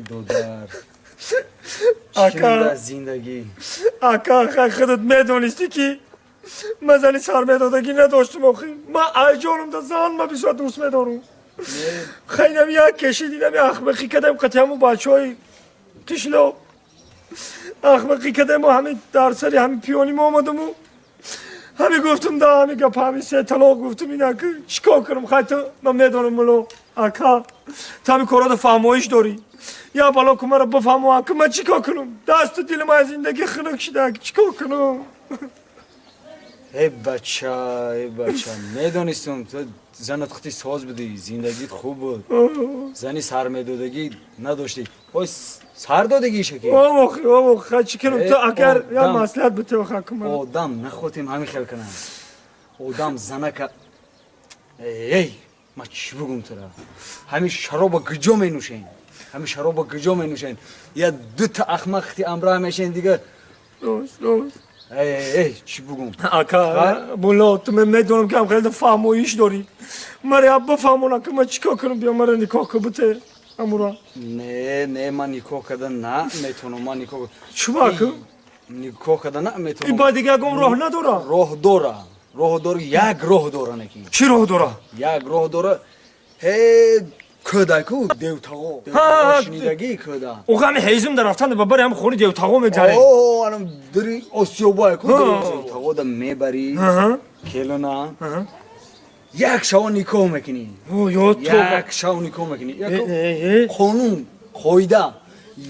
دودر آکا زندگی آکا خودت میدونستی که من زنی سرمایه‌دارگی نداشتم آخه من جانم دا زن من بسیار دوست میدارم خیلی یک کشیدیم اخمقی کردم قطعه همون بچه های قشلا اخمقی کردم و همین درسری همین پیانی ما آمدم و همین گفتم دا همین گپ همین سه طلاق گفتم اینا که چیکار کنم خیلی من میدونم ملو آکا تا همین کارا دا فهمایش داری یا بالا که من رو بفهمم آکا من چیکار کنم دست و دل من از زندگی خنک شده چیکار کنم ای بچه میدونستم تو زنت خودی ساز بودی زندگیت خوب بود زنی سرمایه‌دارگی نداشتی وای سردادگی شکی آخ چی کنم تو اگر یا مصلحت به تو خاکم آدم نخوتیم همین خیل کنم آدم زنک ای ما چی بگم تو را همین شراب گجا می نوشین همین شراب گجا می نوشین یا دو تا اخمق ختی امراه میشین دیگه روز ای چی بگم آکا بولا تو من میدونم که هم خیلی فهمایش داری مرا بفهمونا که من چیکار کنم بیا مرا نکاح که بوده امورا نه من نکاح کردن نه میتونم من نکاح چوبا که نکاح کردن نه میتونم این با دیگه گم راه نداره راه داره یک راه داره نکی چی راه داره یک راه داره هی کداکو دیوتاغو شنیدگی کدا او همه حیزم در رفتن ببری هم خونی دیوتاغو میگذاره اوه الان دری آسیابای کو دیوتاغو دا میبری کلونا یک شو نکاح میکنی یک شو نکاح میکنی قانون قاعده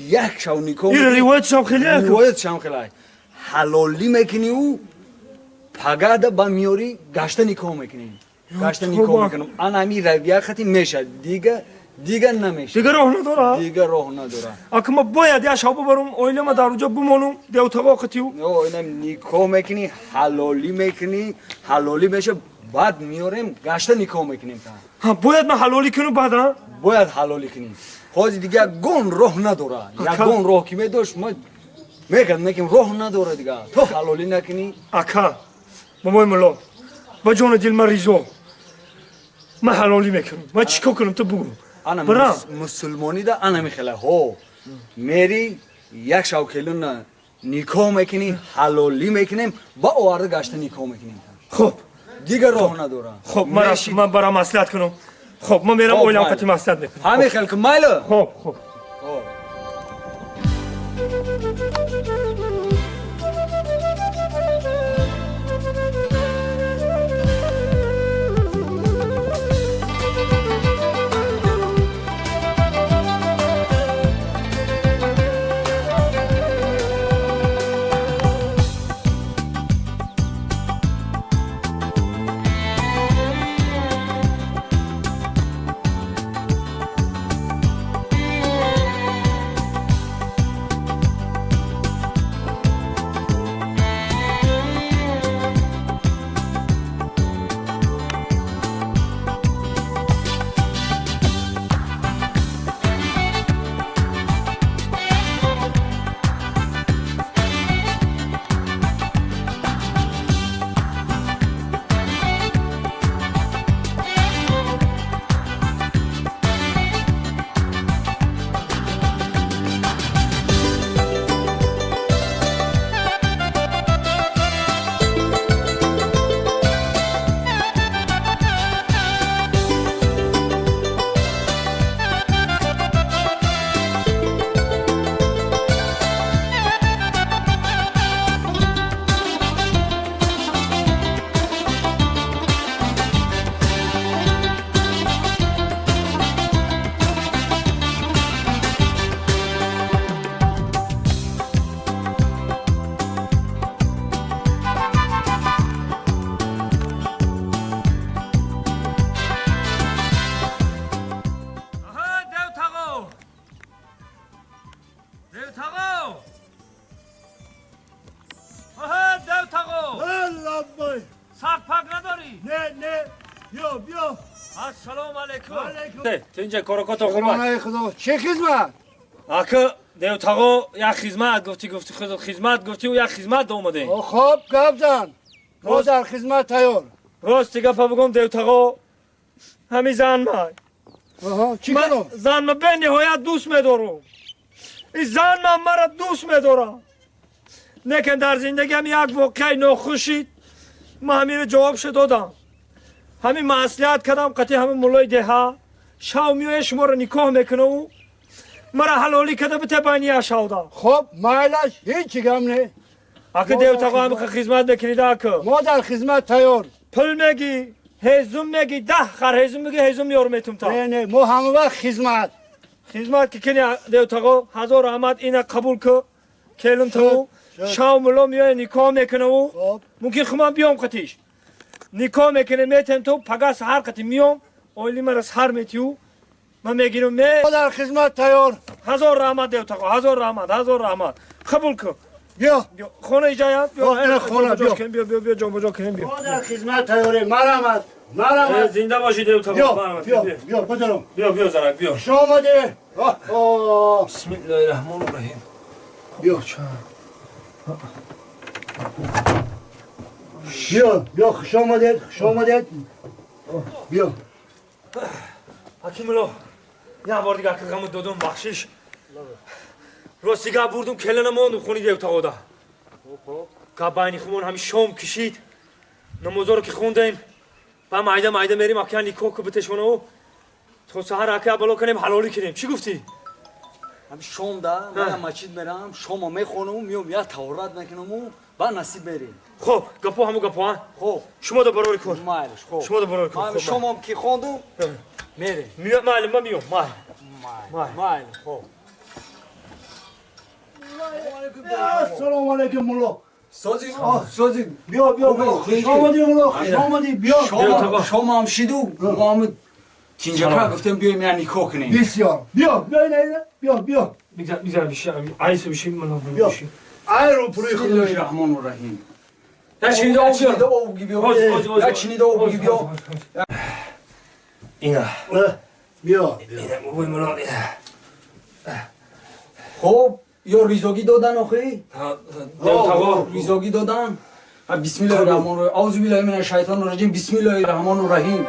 یک شو نکاح این روایت شام خیلی حلالی میکنی و پگاد با میاری گشت نکاح میکنی گشت نکاح میکنم انا می رویه خطی میشه دیگه نمیشه دیگه راه نداره دیگه راه نداره اگه ما باید یا شب برم اویله ما در اونجا بمانم دیوتاغو خطیو اینم نکاح میکنی حلالی میشه بعد میاریم گشت نکاح میکنیم باید من حلالی کنم بعدا باید حلالی کنیم خواهی دیگه گون راه نداره یا گون راه که میداشت ما میکنیم راه نداره دیگه تو حلالی نکنی اکا بابای ملا با جان دل من ریزو من حلالی میکنم من چیکار کنم تو بگو انا مسلمانی دا انا میخله ها میری یک شو کلون نکاح میکنی حلالی میکنیم با آورده گشت نکاح میکنیم خب دیگه راه نداره خب من برام مصلحت کنم خب من میرم اویلم قطعی مصلحت میکنم همه خلق مایله خب بیا السلام علیکم تو اینجا کارکات آقا خدا چه خدمت آکا دیوتاقو یک خدمت گفتی خدمت گفتی و یک خدمت اومده. خب گپ زن. ما در خدمت تیار. راستی گپ بگم دیوتاقو همین زن من. چی کنم؟ زن من به نهایت دوست می‌دارم. این زن من مرا دوست می‌دارم. لیکن در زندگیم یک واقعه ناخوشی من همین جوابش دادم. همین معصیت کردم قطعی همین مولای ده شاو میوه شما رو نکاح میکنه و مرا حلالی کده بته بینی شاودا. خب مایلش هیچ گم نه. اگه دیوتاقو همین خدمت بکنید اکه ما در خدمت تیار. پول میگی هزوم میگی 10 خر هزوم میگی هزوم یارو میتونم تا. نه ما همه وقت خدمت که کنی دیوتاقو 1000 رحمت اینه قبول که کلون تو شاو مولا میوه نکاح میکنه و ممکن خودم بیام قطعیش نکاح میکنه میتونم تو پگاس هر قطعی میام اولی مرا سر میتیو من میگیرم ما در خدمت تیار. 1000 رحمت دیوتاقو 1000 رحمت قبول کن. بیا خونه ایجایت این خونه بیا جان بجا کنیم بیا. ما در خدمت تیاره. مرحمت. زنده باشی دیوتاقو. بیا بدرم. بیا زنک بیا. خوش آمده. بسم الله الرحمن الرحیم. بیا خوش آمدید. بیا. حکیم الله یه بار دیگه که غمت دادم بخشش راستی که بردم کلنه موندم خونی دیوتاقو دا که بینی خمون همین شام کشید نمازا رو که خوندیم با مایده میریم اکیان نیکو که بتشونه و تو سهر اکیان بلا کنیم حلالی کنیم چی گفتی؟ همین شام ده من مسجد میرم شام میخونم میام یا تورات میکنم و با نصیب میریم. خب گپو همو گپو ها خب شما دا برای کن مایلش خب شما دا برای کن من شامم که خوندم میریم. مایل من میام مایل خب سلام علیکم مولا. سازی بیا خوش آمدی مولا. خوش آمدی. بیا شام هم شیدو محمد تینجا گفتم بیایم یعنی نکاح کنیم. بسیار. بیا بگذار بشیم عیس بشیم من بیا. ای رو پروی بسم الله خدا. الرحمن الرحیم. یا چینی آب بیا. اینا بیا. بوی ملا خب یا ریزاگی دادن آخی؟ دیوتاقو ریزاگی دادن. بسم الله الرحمن الرحیم. اعوذ بالله من الشیطان الرجیم. بسم الله الرحمن الرحیم.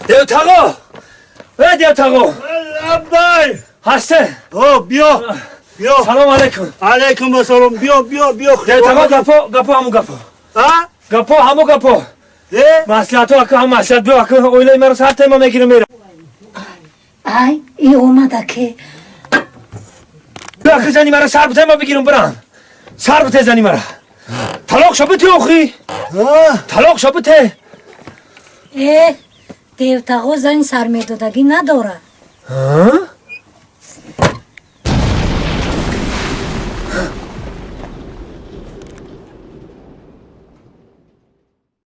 دیوتاقو دیوتاقو لبای. هسته بیا. سلام علیکم. علیکم السلام. بیا. دیوتاقو گپو همو گپو گپو همو گپو مسئلتو اکه هم مسئلت بیو اکه اویلای مرا سر تیما میگیره میره ای ای اومده که بیو اکه زنی مرا سر بتیما بگیرم برم سر بته زنی مرا طلاق شو بته اخی طلاق شو بته دیوتاقو زن سرمیدادگی نداره.